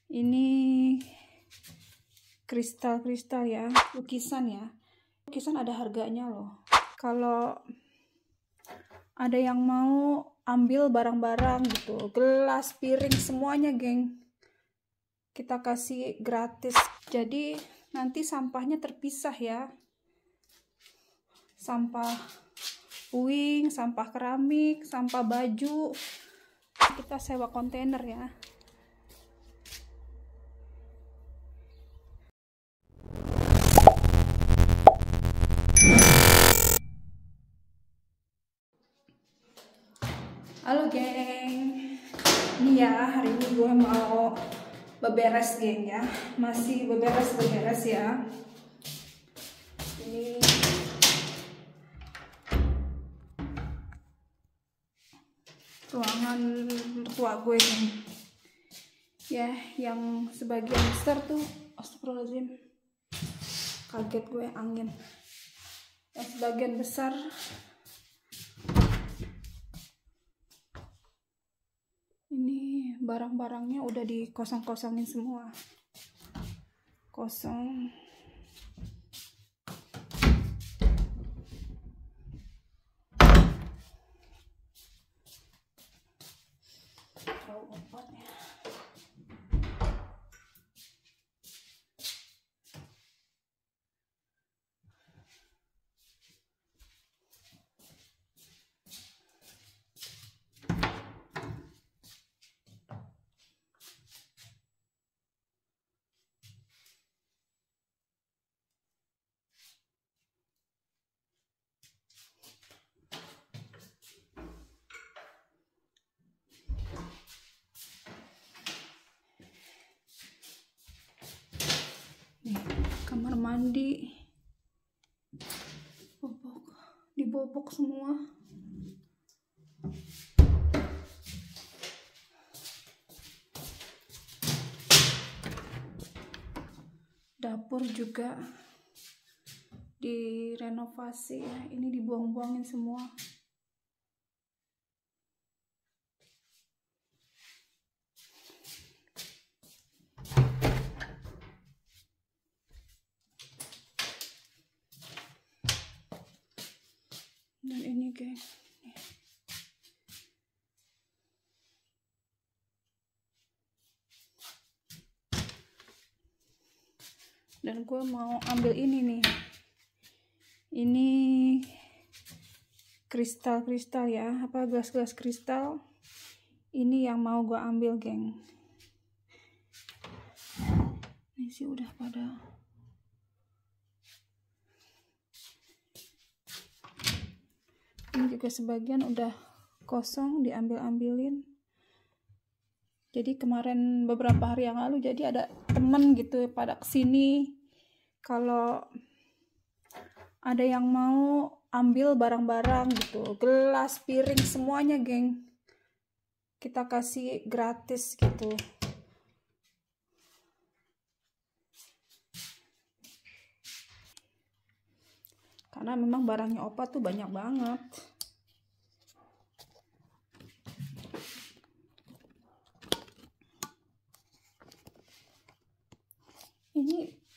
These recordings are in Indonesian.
Ini kristal-kristal ya, lukisan ya. Lukisan ada harganya loh. Kalau ada yang mau ambil barang-barang gitu, gelas, piring, semuanya geng, kita kasih gratis. Jadi nanti sampahnya terpisah ya. Sampah puing, sampah keramik, sampah baju, kita sewa kontainer ya. Halo geng, ini ya hari ini gue mau beberes geng ya, masih beberes ya. Ini ruangan mertua gue geng ya, yang sebagian besar tuh, astagfirullahaladzim, kaget gue angin. Yang sebagian besar ini barang-barangnya udah dikosong-kosongin semua, kosong. Tahu obatnya. Nih, kamar mandi dibobok semua. Dapur juga direnovasi ya, ini dibuang-buangin semua. Dan ini geng, dan gue mau ambil ini nih, ini kristal-kristal ya, apa gelas-gelas kristal, ini yang mau gue ambil geng. Ini sih udah pada ini juga sebagian udah kosong, diambil-ambilin. Jadi kemarin beberapa hari yang lalu, jadi ada temen gitu pada kesini, kalau ada yang mau ambil barang-barang gitu, gelas, piring, semuanya geng, kita kasih gratis gitu. Karena memang barangnya opa tuh banyak banget.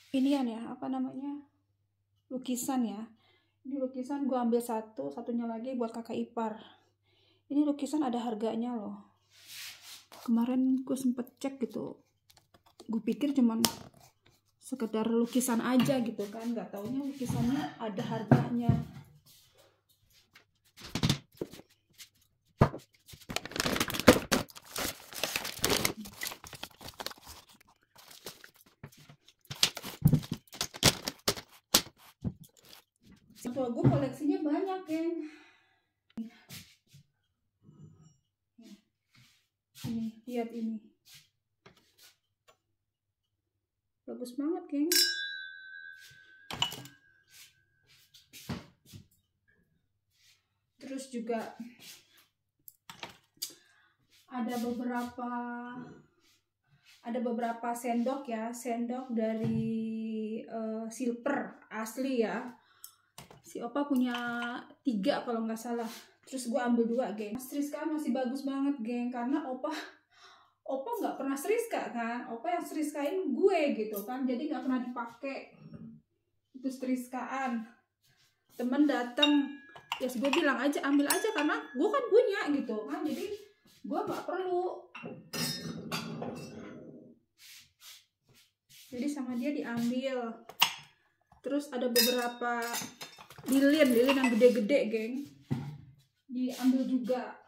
Inian ya, apa namanya, lukisan ya. Ini lukisan gue ambil satunya lagi buat kakak ipar. Ini lukisan ada harganya loh. Kemarin gue sempet cek gitu, gue pikir cuman sekedar lukisan aja gitu kan, nggak taunya lukisannya ada harganya. Tua gue koleksinya banyak geng. Ini lihat, ini bagus banget geng. Terus juga ada beberapa sendok ya, sendok dari silver asli ya. Si opa punya 3 kalau nggak salah, terus gue ambil 2 geng. Mas Rizka masih bagus banget geng, karena opa Opa nggak pernah seriska kan, Opa yang seriskain gue gitu kan, jadi nggak pernah dipakai itu seriskaan. Temen datang, ya gue bilang aja ambil aja karena gue kan punya gitu kan, jadi gue nggak perlu. Jadi sama dia diambil. Terus ada beberapa lilin yang gede-gede, geng, diambil juga.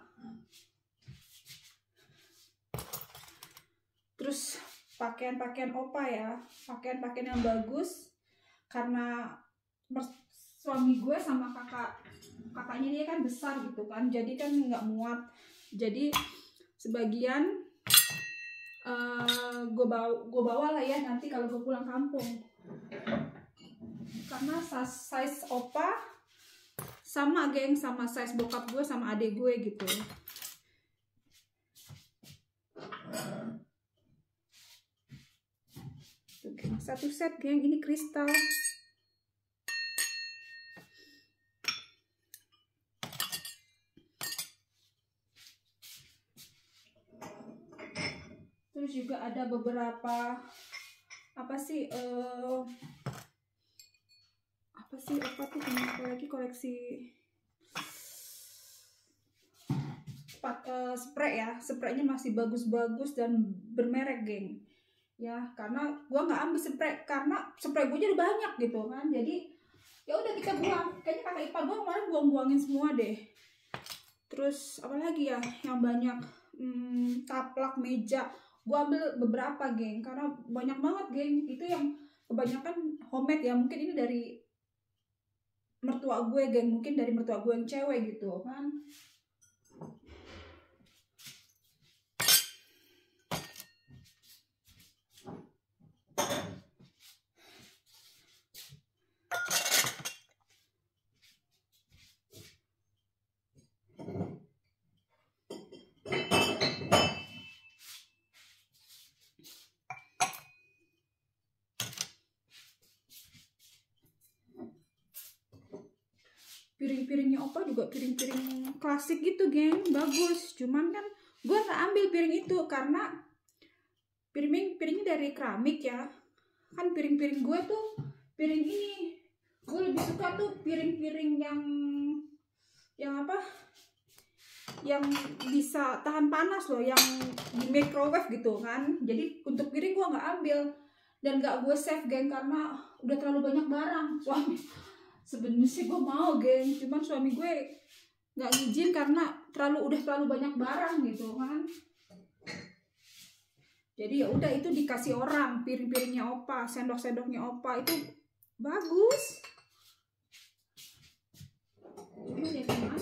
Terus pakaian Opa ya, pakaian yang bagus, karena suami gue sama kakaknya dia kan besar gitu kan, jadi kan nggak muat. Jadi sebagian gue bawa lah ya nanti kalau gue pulang kampung, karena size Opa sama, geng, sama size bokap gue sama adik gue gitu. Tuh, geng, satu set, geng, ini kristal. Terus juga ada beberapa apa sih apa tuh lagi koleksi spray ya, spraynya masih bagus-bagus dan bermerek, geng, ya, karena gua nggak ambil spray karena spray gue udah banyak gitu kan, jadi ya udah kita buang. Kayaknya kakak ipar gua kemarin buangin semua deh. Terus apa lagi ya yang banyak, taplak meja gua ambil beberapa, geng, karena banyak banget, geng, itu yang kebanyakan homemade ya, mungkin ini dari mertua gue, geng, mungkin dari mertua gue yang cewek gitu kan. Piring-piringnya Opa juga piring-piring klasik gitu, geng, bagus. Cuman kan gue nggak ambil piring itu karena piringnya dari keramik ya. Kan piring-piring gue tuh piring ini. Gue lebih suka tuh piring-piring yang apa? Yang bisa tahan panas loh, yang di microwave gitu kan. Jadi untuk piring gue nggak ambil dan nggak gue save, geng, karena udah terlalu banyak barang. Sebenarnya sih gue mau, geng, cuman suami gue nggak ngizin karena udah terlalu banyak barang gitu kan. Jadi ya udah itu dikasih orang, piring-piringnya Opa, sendok-sendoknya Opa itu bagus. Cuma ya gimana?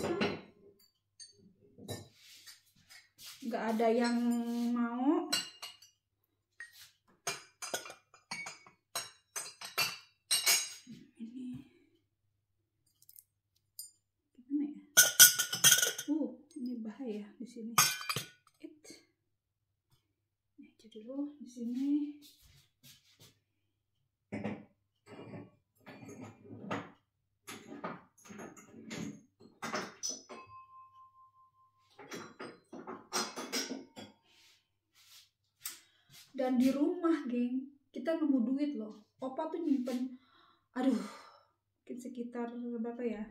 Nggak ada yang mau. Ini bahaya di sini. Aja dulu di sini. Dan di rumah, geng, kita nemu duit loh. Opa tuh nyimpen, mungkin sekitar berapa ya?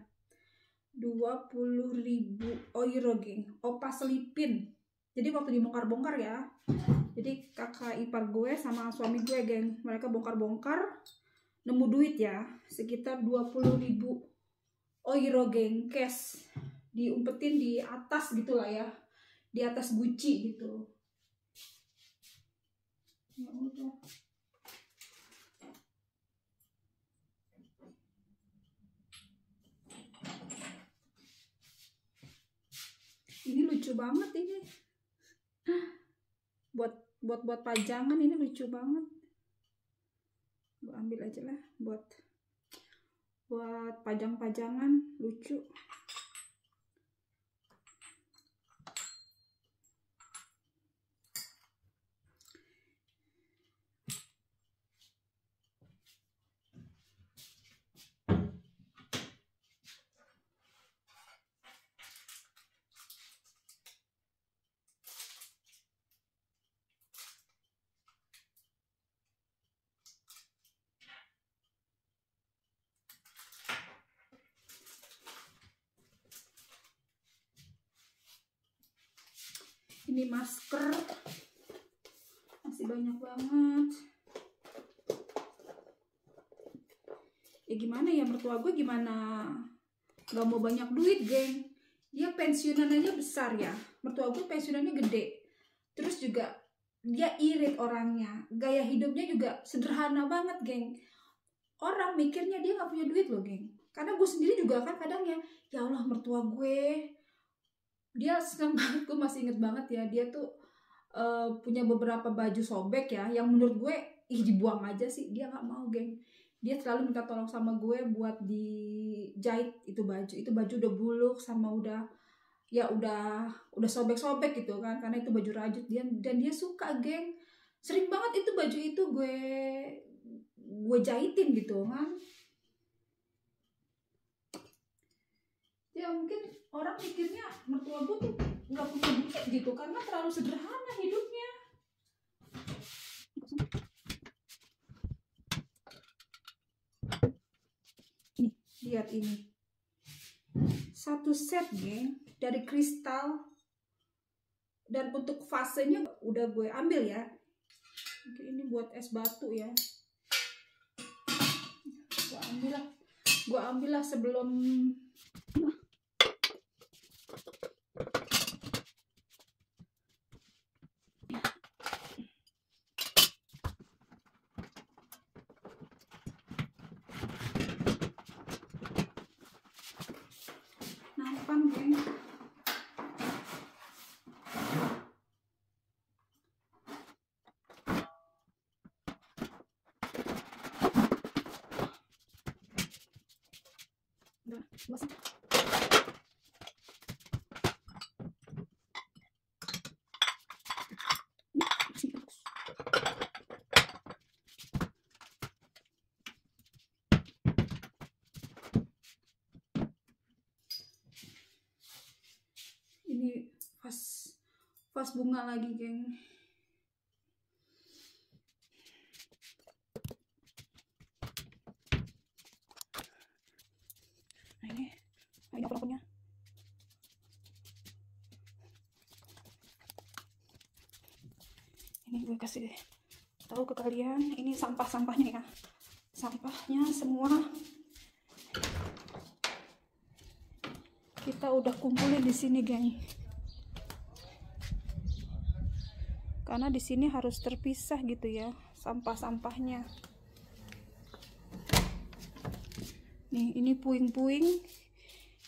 20.000 euro, geng. Opa selipin. Jadi waktu dibongkar-bongkar ya. Jadi kakak ipar gue sama suami gue, geng, mereka bongkar-bongkar, nemu duit ya, sekitar 20.000 euro, geng, cash. Diumpetin di atas gitu lah ya. Di atas guci gitu. Ya udah. Ini lucu banget ini. Buat pajangan ini lucu banget. Gue ambil aja lah buat pajang-pajangan, lucu. Ini masker masih banyak banget. Ya gimana ya, mertua gue gimana gak mau banyak duit, geng. Dia pensiunan aja besar ya, mertua gue pensiunannya gede. Terus juga dia irit orangnya, gaya hidupnya juga sederhana banget, geng. Orang mikirnya dia gak punya duit loh, geng. Karena gue sendiri juga kan kadang ya Allah, mertua gue, dia senang banget. Gue masih inget banget ya, dia tuh punya beberapa baju sobek ya, yang menurut gue dibuang aja sih. Dia gak mau, geng. Dia selalu minta tolong sama gue buat dijahit itu baju udah buluk sama udah sobek-sobek gitu kan, karena itu baju rajut dia, dan dia suka, geng. Sering banget itu baju itu gue jahitin gitu kan. Ya mungkin orang mikirnya mertua gue tuh nggak punya duit gitu karena terlalu sederhana hidupnya. Nih, lihat ini. Satu set, geng, dari kristal. Dan untuk vasenya udah gue ambil ya. Oke, ini buat es batu ya. Gue ambil lah sebelum nampan, geng. Ini vas bunga lagi, geng. Nah, ini apa-apanya. Ini gue kasih tahu ke kalian, ini sampah-sampahnya ya. Sampahnya semua kita udah kumpulin di sini, geng. Karena di sini harus terpisah gitu ya sampah-sampahnya. Nih, ini puing-puing.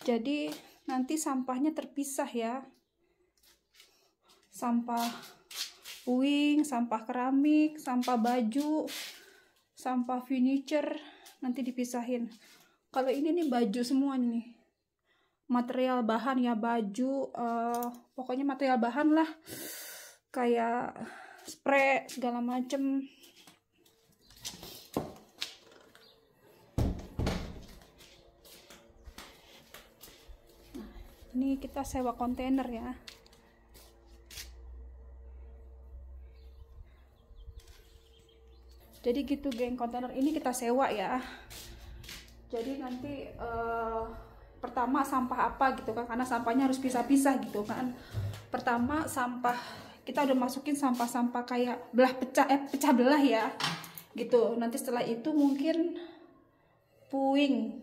Jadi nanti sampahnya terpisah ya. Sampah puing, sampah keramik, sampah baju, sampah furniture nanti dipisahin. Kalau ini nih baju semua nih. Material bahan ya, baju, pokoknya material bahan lah, kayak spray segala macem. Nah, ini kita sewa kontainer ya. Jadi gitu, geng, kontainer ini kita sewa ya. Jadi nanti pertama sampah apa gitu kan, karena sampahnya harus pisah-pisah gitu kan. Pertama sampah kita udah masukin sampah-sampah kayak pecah belah ya gitu. Nanti setelah itu mungkin puing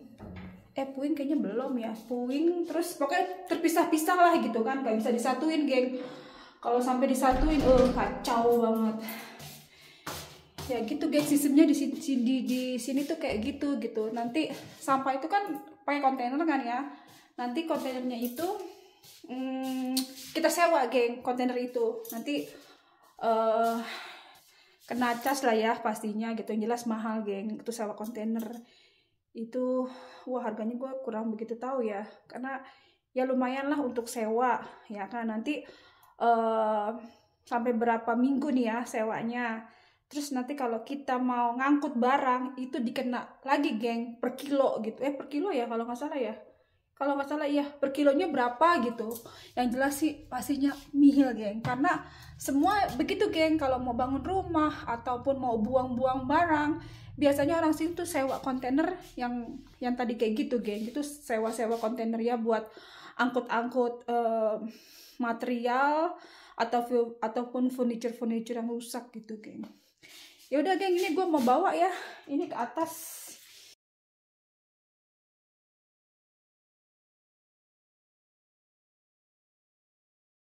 kayaknya belum ya, puing, terus pokoknya terpisah-pisah lah gitu kan, gak bisa disatuin, geng. Kalau sampai disatuin kacau banget ya gitu, geng. Sistemnya di sini tuh kayak gitu. Nanti sampah itu kan pakai kontainer kan ya. Nanti kontainernya itu kita sewa, geng, kontainer itu. Nanti kena cas lah ya pastinya gitu. Yang jelas mahal, geng, itu sewa kontainer itu. Wah, harganya gue kurang begitu tahu ya, karena ya lumayan lah untuk sewa ya kan. Nanti sampai berapa minggu nih ya sewanya. Terus nanti kalau kita mau ngangkut barang itu dikena lagi, geng, per kilo gitu. Per kilo ya kalau nggak salah ya. Kalau nggak salah ya, per kilonya berapa gitu. Yang jelas sih pastinya nihil, geng. Karena semua begitu, geng. Kalau mau bangun rumah ataupun mau buang-buang barang, biasanya orang sini tuh sewa kontainer yang tadi kayak gitu, geng. Itu sewa-sewa kontainer ya buat angkut-angkut material ataupun furniture yang rusak gitu, geng. Ya udah, geng, ini gue mau bawa ya ini ke atas